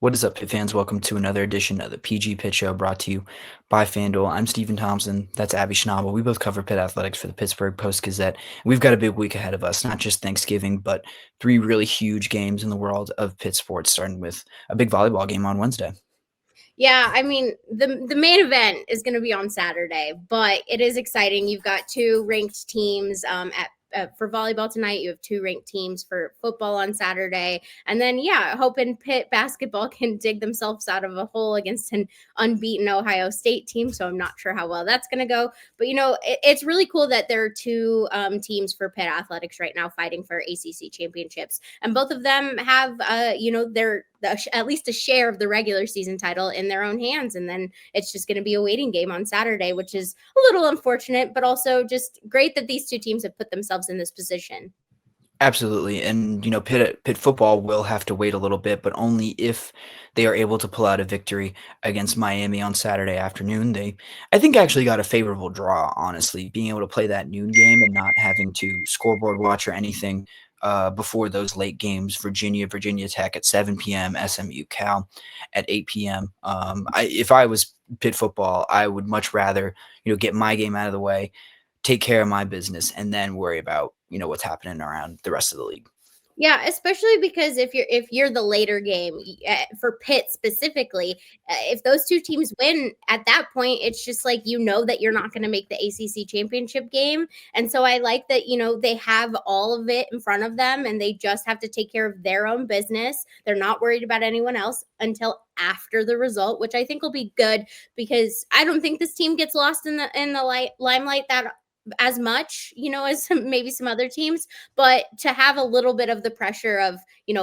What is up, Pitt fans? Welcome to another edition of the PG Pitt Show brought to you by FanDuel. I'm Stephen Thompson. That's Abby Schnable. We both cover Pitt athletics for the Pittsburgh Post-Gazette. We've got a big week ahead of us, not just Thanksgiving, but three really huge games in the world of Pitt sports, starting with a big volleyball game on Wednesday. Yeah, I mean, the main event is going to be on Saturday, but it is exciting. You've got two ranked teams for volleyball tonight. You have two ranked teams for football on Saturday. And then, yeah, hoping Pitt basketball can dig themselves out of a hole against an unbeaten Ohio State team. So I'm not sure how well that's going to go. But, it's really cool that there are two teams for Pitt athletics right now fighting for ACC championships. And both of them have, at least a share of the regular season title in their own hands. And then it's just going to be a waiting game on Saturday, which is a little unfortunate, but also just great that these two teams have put themselves in this position. Absolutely. And, Pitt football will have to wait a little bit, but only if they are able to pull out a victory against Miami on Saturday afternoon. I think, actually got a favorable draw, honestly, being able to play that noon game and not having to scoreboard watch or anything before those late games. Virginia Tech at 7 p.m., SMU Cal at 8 p.m. If I was Pitt football, I would much rather, get my game out of the way, take care of my business, and then worry about what's happening around the rest of the league. Yeah, especially because if you're the later game for Pitt specifically, if those two teams win at that point, it's just like that you're not going to make the ACC championship game, and so I like that they have all of it in front of them, and they just have to take care of their own business. They're not worried about anyone else until after the result, which I think will be good because I don't think this team gets lost in the limelight that as much, as maybe some other teams, but to have a little bit of the pressure of,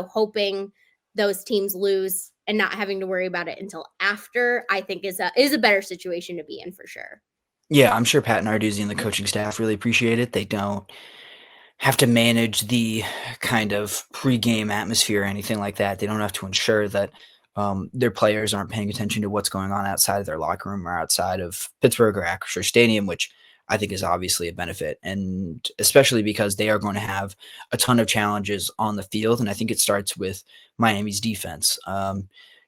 hoping those teams lose and not having to worry about it until after, I think is a better situation to be in for sure. Yeah, I'm sure Pat Narduzzi and the coaching staff really appreciate it. They don't have to manage the kind of pregame atmosphere or anything like that. They don't have to ensure that their players aren't paying attention to what's going on outside of their locker room or outside of Pittsburgh or Acrisure Stadium, which I think is obviously a benefit, and especially because they are going to have a ton of challenges on the field, and I think it starts with Miami's defense. I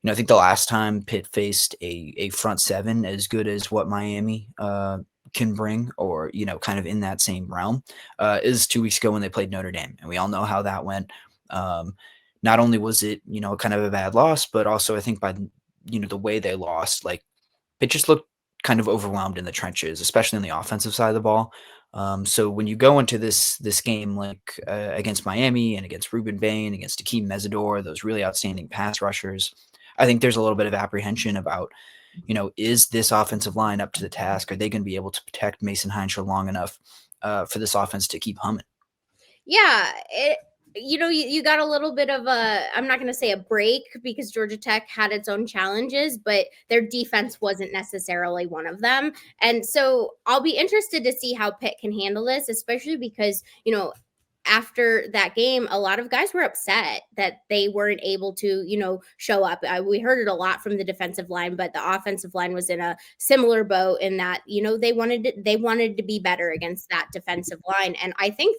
think the last time Pitt faced a front seven as good as what Miami can bring, or kind of in that same realm, is 2 weeks ago when they played Notre Dame, and we all know how that went. Not only was it kind of a bad loss, but also I think by the way they lost, like it just looked kind of overwhelmed in the trenches, especially on the offensive side of the ball. So when you go into this game like against Miami and against Ruben Bain, against Akheem Messidor, those really outstanding pass rushers, I think there's a little bit of apprehension about, is this offensive line up to the task? Are they going to be able to protect Mason Heintschel long enough for this offense to keep humming? Yeah, you got a little bit of I'm not going to say a break because Georgia Tech had its own challenges, but their defense wasn't necessarily one of them. And so I'll be interested to see how Pitt can handle this, especially because, after that game, a lot of guys were upset that they weren't able to, show up. We heard it a lot from the defensive line, but the offensive line was in a similar boat in that, they wanted to be better against that defensive line. And I think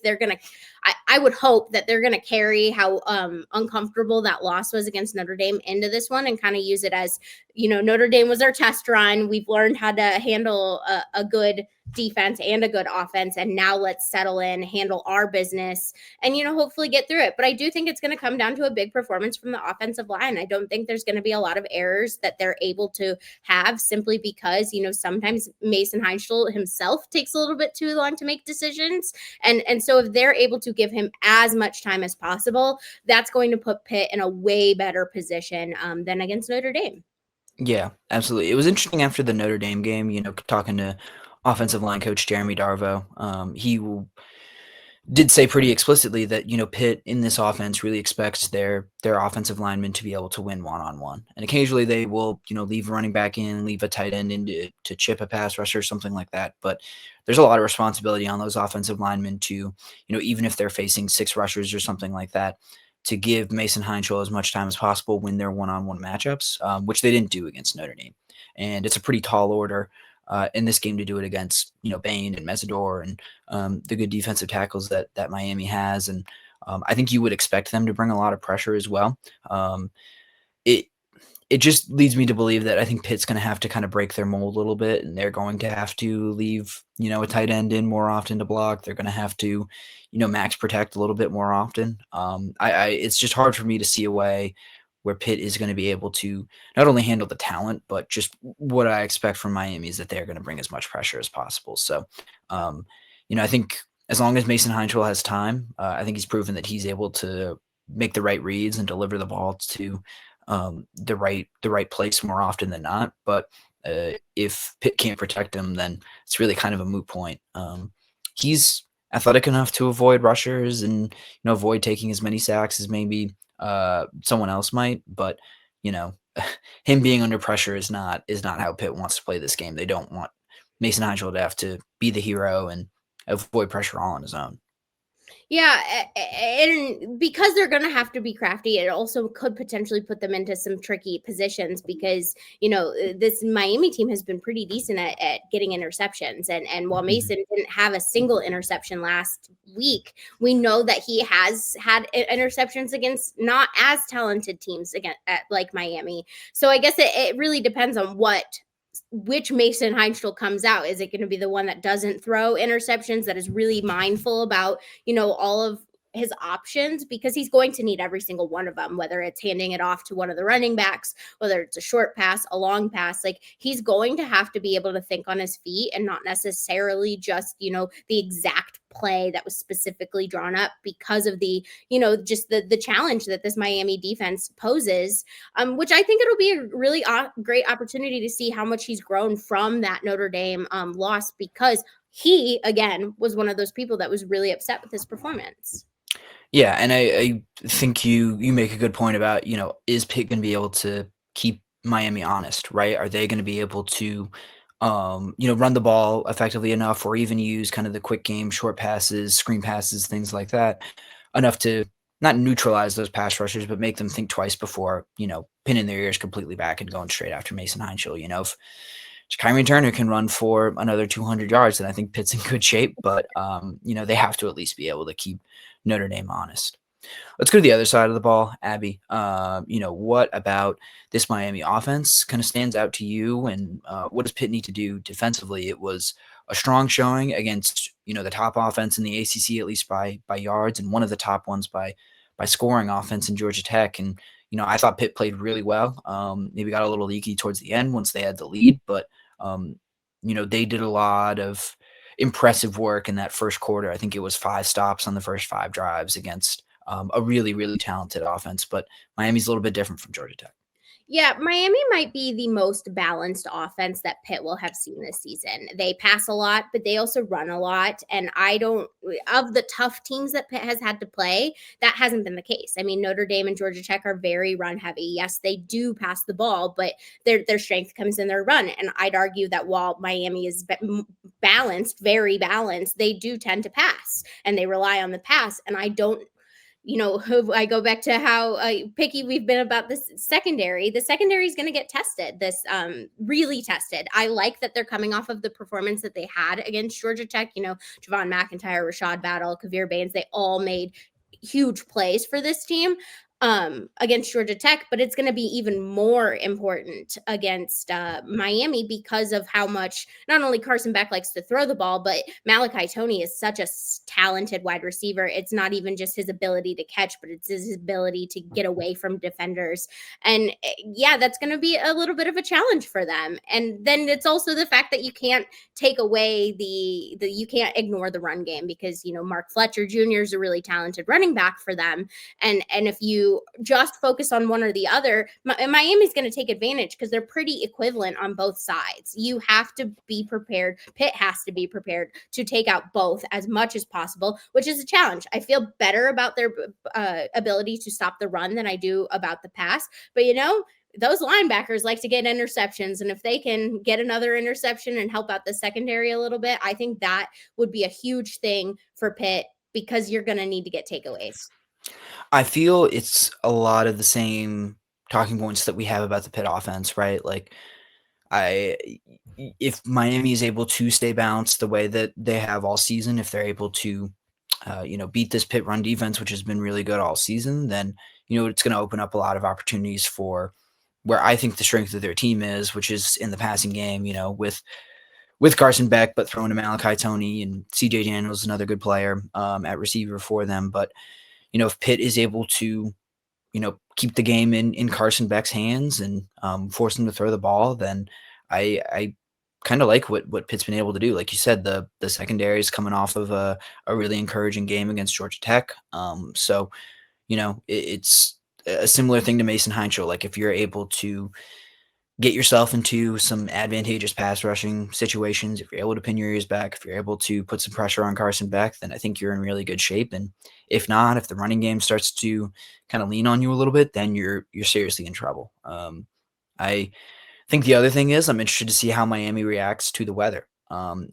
I would hope that they're gonna carry how uncomfortable that loss was against Notre Dame into this one and kind of use it as, Notre Dame was our test run. We've learned how to handle a good defense and a good offense, and now let's settle in, handle our business, and hopefully get through it. But I do think it's going to come down to a big performance from the offensive line. I don't think there's going to be a lot of errors that they're able to have, simply because sometimes Mason Heintschel himself takes a little bit too long to make decisions, and so if they're able to give him as much time as possible, that's going to put Pitt in a way better position than against Notre Dame. Yeah, absolutely. It was interesting after the Notre Dame game, talking to offensive line coach Jeremy Darvo. Did say pretty explicitly that Pitt in this offense really expects their offensive linemen to be able to win one-on-one, and occasionally they will leave a running back in, leave a tight end in to chip a pass rusher or something like that. But there's a lot of responsibility on those offensive linemen to even if they're facing six rushers or something like that, to give Mason Heintschel as much time as possible when they're one-on-one matchups, which they didn't do against Notre Dame, and it's a pretty tall order in this game to do it against Bain and Messidor and the good defensive tackles that Miami has, and I think you would expect them to bring a lot of pressure as well. It it just leads me to believe that I think Pitt's going to have to kind of break their mold a little bit, and they're going to have to leave, a tight end in more often to block. They're going to have to, max protect a little bit more often. It's just hard for me to see a way where Pitt is going to be able to not only handle the talent, but just what I expect from Miami is that they're going to bring as much pressure as possible. So, I think as long as Mason Heintschel has time, I think he's proven that he's able to make the right reads and deliver the ball to the right place more often than not. But if Pitt can't protect him, then it's really kind of a moot point. He's athletic enough to avoid rushers and avoid taking as many sacks as maybe someone else might. But him being under pressure is not how Pitt wants to play this game. They don't want Mason Heintschel to have to be the hero and avoid pressure all on his own. Yeah, and because they're going to have to be crafty, it also could potentially put them into some tricky positions because, this Miami team has been pretty decent at getting interceptions. And while Mason didn't have a single interception last week, we know that he has had interceptions against not as talented teams like Miami. So I guess it really depends on which Mason Heintschel comes out. Is it going to be the one that doesn't throw interceptions, that is really mindful about, all of his options, because he's going to need every single one of them, whether it's handing it off to one of the running backs, whether it's a short pass, a long pass. Like, he's going to have to be able to think on his feet and not necessarily just, the exact play that was specifically drawn up because of the, just the challenge that this Miami defense poses, which I think it'll be a really great opportunity to see how much he's grown from that Notre Dame loss, because he, again, was one of those people that was really upset with his performance. Yeah, and I think you make a good point about, is Pitt going to be able to keep Miami honest, right? Are they going to be able to, run the ball effectively enough, or even use kind of the quick game, short passes, screen passes, things like that, enough to not neutralize those pass rushers, but make them think twice before, pinning their ears completely back and going straight after Mason Heintschel. If Kyrie Turner can run for another 200 yards, then I think Pitt's in good shape. But, they have to at least be able to keep Notre Dame honest. Let's go to the other side of the ball, Abby. What about this Miami offense kind of stands out to you, and what does Pitt need to do defensively? It was a strong showing against, the top offense in the ACC, at least by yards, and one of the top ones by scoring offense in Georgia Tech. And, I thought Pitt played really well. Maybe got a little leaky towards the end once they had the lead, but, they did a lot of impressive work in that first quarter. I think it was 5 stops on the first 5 drives against a really, really talented offense. But Miami's a little bit different from Georgia Tech. Yeah, Miami might be the most balanced offense that Pitt will have seen this season. They pass a lot, but they also run a lot. And of the tough teams that Pitt has had to play, that hasn't been the case. I mean, Notre Dame and Georgia Tech are very run heavy. Yes, they do pass the ball, but their strength comes in their run. And I'd argue that while Miami is balanced, very balanced, they do tend to pass and they rely on the pass. And I go back to how picky we've been about this secondary. The secondary is going to get tested, really tested. I like that they're coming off of the performance that they had against Georgia Tech. Javon McIntyre, Rashad Battle, Kavir Baines, they all made huge plays for this team against Georgia Tech, but it's going to be even more important against Miami because of how much not only Carson Beck likes to throw the ball, but Malachi Toney is such a talented wide receiver. It's not even just his ability to catch, but it's his ability to get away from defenders. And yeah, that's going to be a little bit of a challenge for them. And then it's also the fact that you can't take away you can't ignore the run game because, Mark Fletcher Jr. is a really talented running back for them. And if you just focus on one or the other, Miami's going to take advantage because they're pretty equivalent on both sides. You have to be prepared. Pitt has to be prepared to take out both as much as possible, which is a challenge. I feel better about their ability to stop the run than I do about the pass. But, those linebackers like to get interceptions. And if they can get another interception and help out the secondary a little bit, I think that would be a huge thing for Pitt because you're going to need to get takeaways. I feel it's a lot of the same talking points that we have about the Pitt offense, right? Like, if Miami is able to stay balanced the way that they have all season, if they're able to, beat this Pitt run defense, which has been really good all season, then, it's going to open up a lot of opportunities for where I think the strength of their team is, which is in the passing game, with Carson Beck, but throwing to Malachi Toney and CJ Daniels, another good player at receiver for them. But, if Pitt is able to, keep the game in Carson Beck's hands and force him to throw the ball, then I kind of like what Pitt's been able to do. Like you said, the secondary is coming off of a really encouraging game against Georgia Tech. So, it's a similar thing to Mason Heintschel. Like if you're able to get yourself into some advantageous pass rushing situations, if you're able to pin your ears back, if you're able to put some pressure on Carson Beck, then I think you're in really good shape. And if not, if the running game starts to kind of lean on you a little bit, then you're seriously in trouble. I think the other thing is I'm interested to see how Miami reacts to the weather.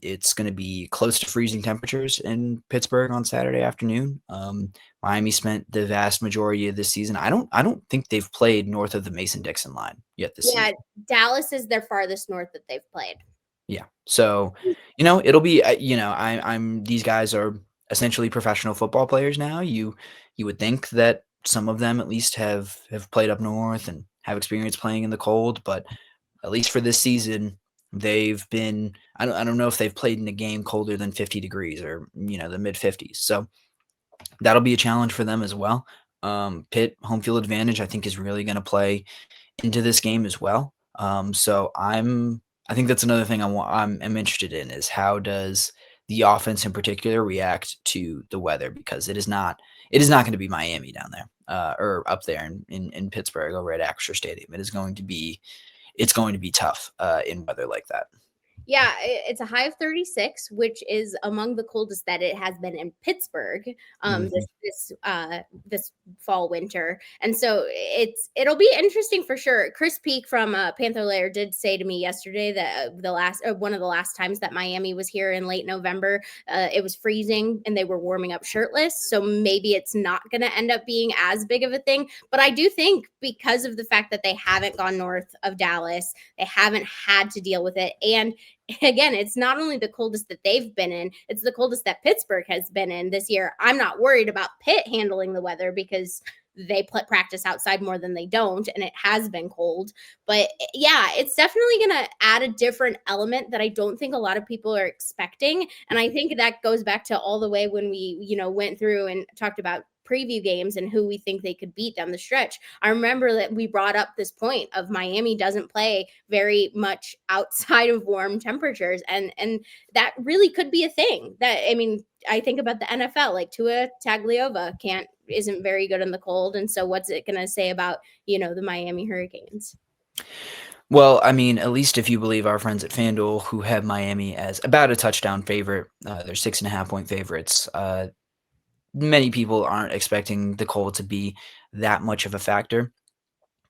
It's going to be close to freezing temperatures in Pittsburgh on Saturday afternoon. Miami spent the vast majority of this season. I don't think they've played north of the Mason-Dixon line yet this Yeah, season. Dallas is their farthest north that they've played. Yeah. So, it'll be, I'm these guys are essentially professional football players now. You would think that some of them at least have played up north and have experience playing in the cold, but at least for this season, they've been, I don't know if they've played in a game colder than 50 degrees or, the mid 50s. So that'll be a challenge for them as well. Pitt home field advantage, I think, is really going to play into this game as well. So I think that's another thing I'm interested in is how does the offense in particular react to the weather, because it is not going to be Miami down there or up there in Pittsburgh over at Acrisure Stadium. It's going to be tough in weather like that. Yeah, it's a high of 36, which is among the coldest that it has been in Pittsburgh Mhm. this fall winter, and so it'll be interesting for sure. Chris Peak from Panther Lair did say to me yesterday that one of the last times that Miami was here in late November, it was freezing and they were warming up shirtless. So maybe it's not going to end up being as big of a thing. But I do think because of the fact that they haven't gone north of Dallas, they haven't had to deal with it, and again, it's not only the coldest that they've been in, it's the coldest that Pittsburgh has been in this year. I'm not worried about Pitt handling the weather because they practice outside more than they don't, and it has been cold. But yeah, it's definitely going to add a different element that I don't think a lot of people are expecting. And I think that goes back to all the way when we, went through and talked about preview games and who we think they could beat down the stretch. I remember that we brought up this point of Miami doesn't play very much outside of warm temperatures, and that really could be a thing. I think about the NFL, like Tua Tagliova isn't very good in the cold, and so what's it going to say about the Miami Hurricanes? Well, I mean, at least if you believe our friends at FanDuel, who have Miami as about a touchdown favorite, they're 6.5 point favorites. Many people aren't expecting the cold to be that much of a factor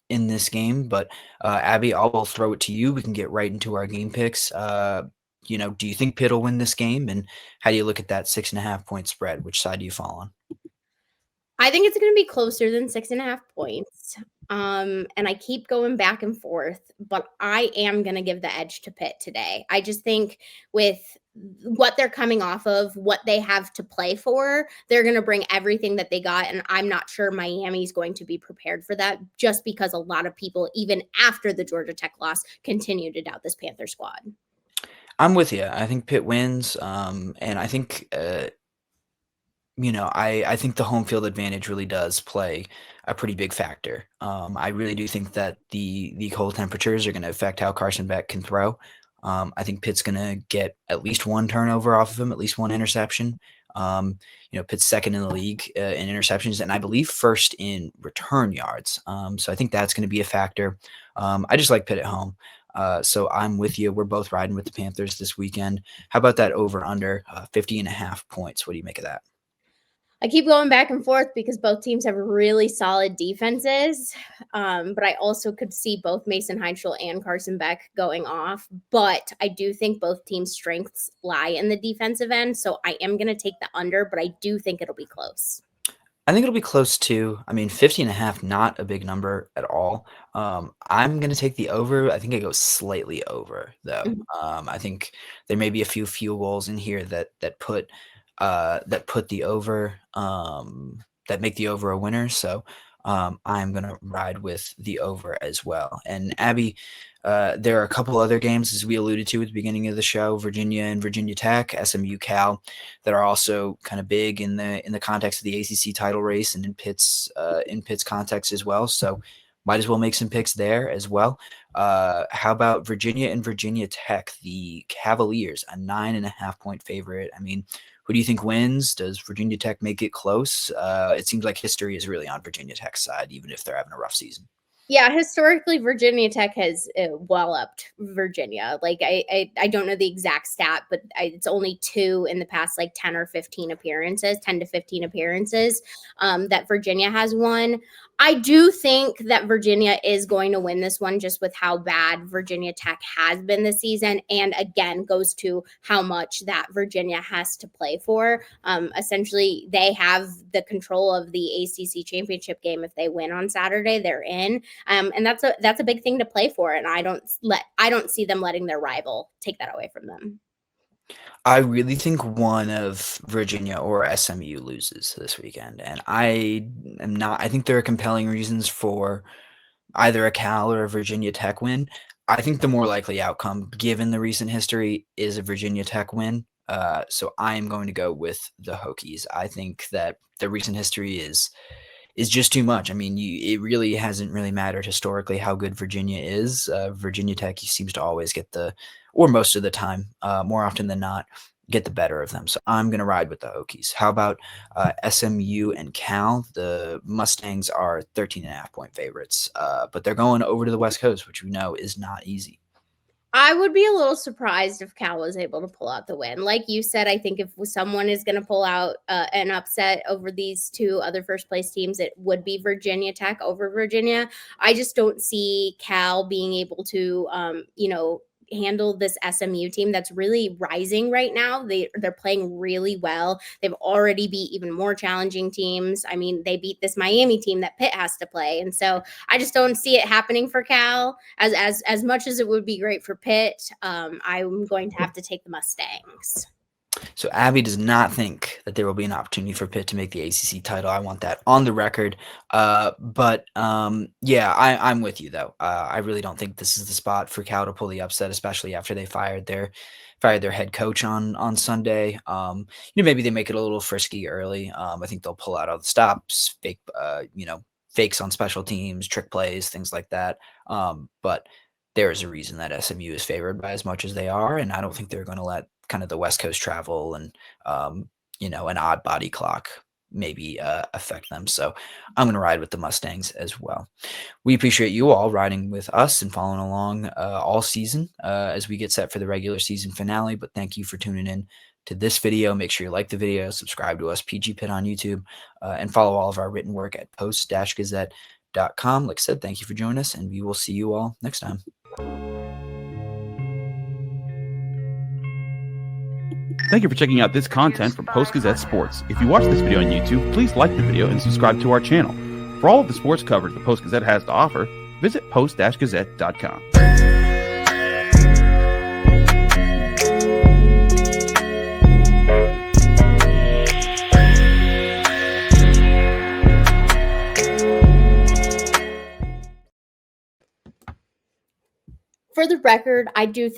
in this game. But Abby, I'll throw it to you. We can get right into our game picks. Do you think Pitt will win this game? And how do you look at that 6.5 point spread? Which side do you fall on? I think it's going to be closer than 6.5 points. And I keep going back and forth, but I am going to give the edge to Pitt today. I just think with what they're coming off of, what they have to play for, they're going to bring everything that they got. And I'm not sure Miami's going to be prepared for that, just because a lot of people, even after the Georgia Tech loss, continue to doubt this Panther squad. I'm with you. I think Pitt wins. And I think I think the home field advantage really does play a pretty big factor. I really do think that the cold temperatures are going to affect how Carson Beck can throw. I think Pitt's going to get at least one turnover off of him, at least one interception. Pitt's second in the league in interceptions, and I believe first in return yards. So I think that's going to be a factor. I just like Pitt at home. So I'm with you. We're both riding with the Panthers this weekend. How about that over under 50.5 points? What do you make of that? I keep going back and forth because both teams have really solid defenses. But I also could see both Mason Heintschel and Carson Beck going off. But I do think both teams' strengths lie in the defensive end. So I am going to take the under, but I do think it'll be close. I think it'll be close too. I mean, 50.5, not a big number at all. I'm going to take the over. I think it goes slightly over, though. Mhm. I think there may be a few field goals in here that put the over, that make the over a winner. So I'm going to ride with the over as well. And Abby, there are a couple other games, as we alluded to at the beginning of the show, Virginia and Virginia Tech, SMU Cal, that are also kind of big in the context of the ACC title race and in Pitt's context as well. So might as well make some picks there as well. How about Virginia and Virginia Tech, the Cavaliers, a 9.5-point favorite? I mean, who do you think wins? Does Virginia Tech make it close? It seems like history is really on Virginia Tech's side, even if they're having a rough season. Yeah, historically, Virginia Tech has walloped Virginia. Like, I don't know the exact stat, but it's only 2 in the past, like 10 to 15 appearances that Virginia has won. I do think that Virginia is going to win this one just with how bad Virginia Tech has been this season. And again, goes to how much that Virginia has to play for. Essentially, they have the control of the ACC championship game. If they win on Saturday, they're in. And that's a big thing to play for. And I don't see them letting their rival take that away from them. I really think one of Virginia or SMU loses this weekend, and I think there are compelling reasons for either a Cal or a Virginia Tech win. I think the more likely outcome, given the recent history, is a Virginia Tech win. So I am going to go with the Hokies. I think that the recent history is just too much. I mean, it really hasn't really mattered historically how good Virginia is. Virginia Tech seems to always get or most of the time, more often than not, get the better of them. So I'm going to ride with the Hokies. How about SMU and Cal? The Mustangs are 13.5-point favorites, but they're going over to the West Coast, which we know is not easy. I would be a little surprised if Cal was able to pull out the win. Like you said, I think if someone is going to pull out an upset over these 2 other first-place teams, it would be Virginia Tech over Virginia. I just don't see Cal being able to, handle this SMU team that's really rising right now. They're playing really well. They've already beat even more challenging teams. I mean, they beat this Miami team that Pitt has to play. And so I just don't see it happening for Cal as much as it would be great for Pitt. I'm going to have to take the Mustangs. So Abby does not think that there will be an opportunity for Pitt to make the ACC title. I want that on the record. But yeah, I'm with you though. I really don't think this is the spot for Cal to pull the upset, especially after they fired their head coach on Sunday. Maybe they make it a little frisky early. I think they'll pull out all the stops, fakes on special teams, trick plays, things like that. But there is a reason that SMU is favored by as much as they are, and I don't think they're going to let kind of the West Coast travel and an odd body clock maybe affect them. So I'm going to ride with the Mustangs as well. We appreciate you all riding with us and following along all season as we get set for the regular season finale. But thank you for tuning in to this video. Make sure you like the video, subscribe to us, PG Pitt on YouTube, and follow all of our written work at post-gazette.com. Like I said, thank you for joining us, and we will see you all next time. Thank you for checking out this content from Post-Gazette Sports. If you watch this video on YouTube, please like the video and subscribe to our channel. For all of the sports coverage the Post-Gazette has to offer, visit post-gazette.com. For the record, I do think